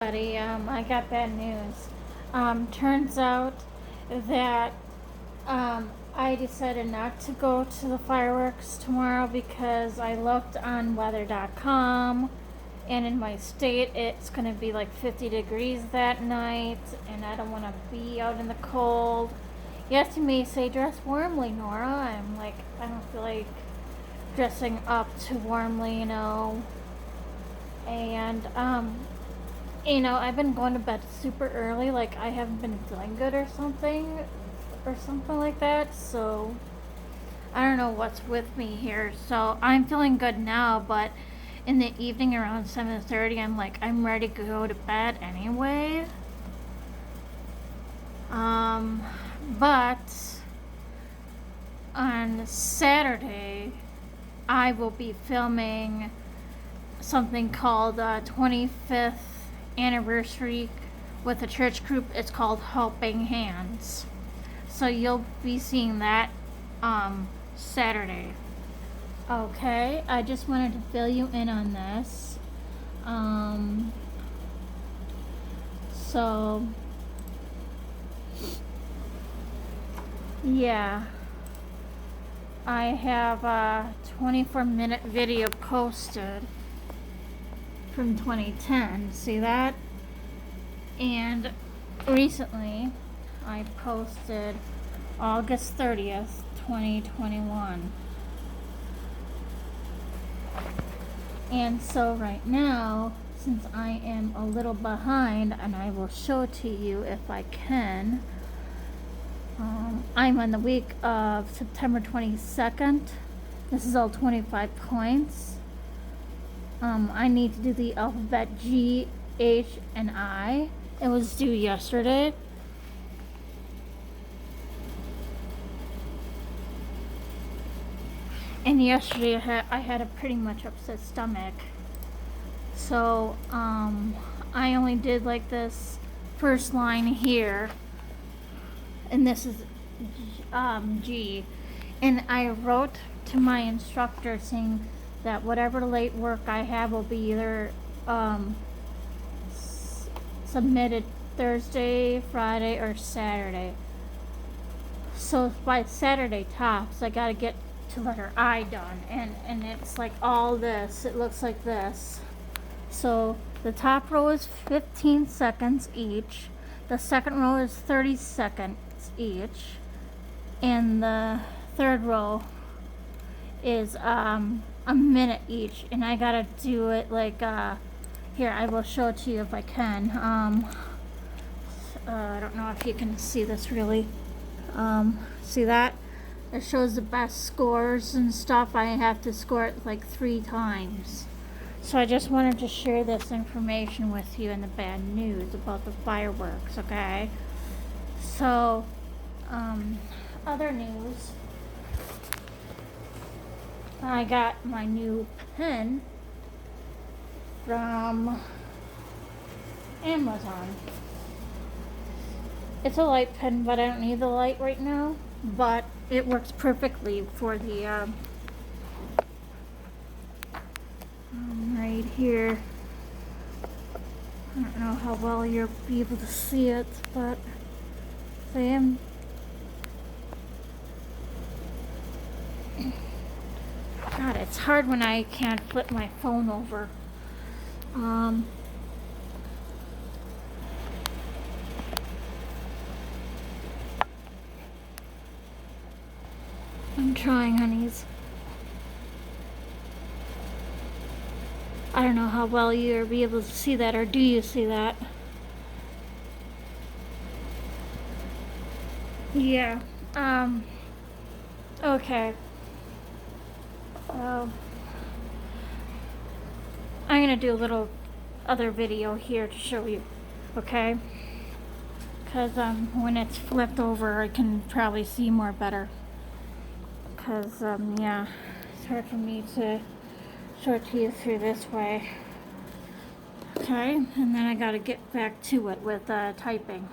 Buddy, I got bad news. Turns out that I decided not to go to the fireworks tomorrow because I looked on weather.com, and in my state it's going to be like 50 degrees that night, and I don't want to be out in the cold. Yes, you may say dress warmly, Nora. I'm like, I don't feel like dressing up too warmly, And I've been going to bed super early, like I haven't been feeling good or something like that. So I don't know what's with me here. So I'm feeling good now, but in the evening around 7:30, I'm ready to go to bed anyway. But on Saturday, I will be filming something called 25th anniversary with a church group. It's called Helping Hands. So you'll be seeing that Saturday. Okay, I just wanted to fill you in on this. So yeah, I have a 24-minute video posted from 2010. See that? And recently I posted August 30th, 2021. And so right now, since I am a little behind, and I will show it to you if I can, I'm on the week of September 22nd. This is all 25 points. I need to do the alphabet G, H, and I. It was due yesterday. And yesterday I had a pretty much upset stomach. So, I only did like this first line here. And this is G. And I wrote to my instructor saying that whatever late work I have will be either submitted Thursday, Friday, or Saturday. So by Saturday tops, I gotta get to letter I done, and it's like all this. It looks like this. So the top row is 15 seconds each. The second row is 30 seconds each, and the third row is a minute each. And I gotta do it like here. I will show it to you if I can. I don't know if you can see this really. See that? It shows the best scores and stuff. I have to score it like 3 times. So I just wanted to share this information with you and the bad news about the fireworks, okay? So, other news. I got my new pen from Amazon. It's a light pen, but I don't need the light right now. But it works perfectly for the right here. I don't know how well you'll be able to see it, but I am. God, it's hard when I can't flip my phone over. I'm trying, honeys. I don't know how well you'll be able to see that, or do you see that? Yeah. Okay. I'm gonna do a little other video here to show you, okay? Because when it's flipped over, I can probably see more better. Because, yeah, it's hard for me to show it to you through this way. Okay, and then I gotta get back to it with typing.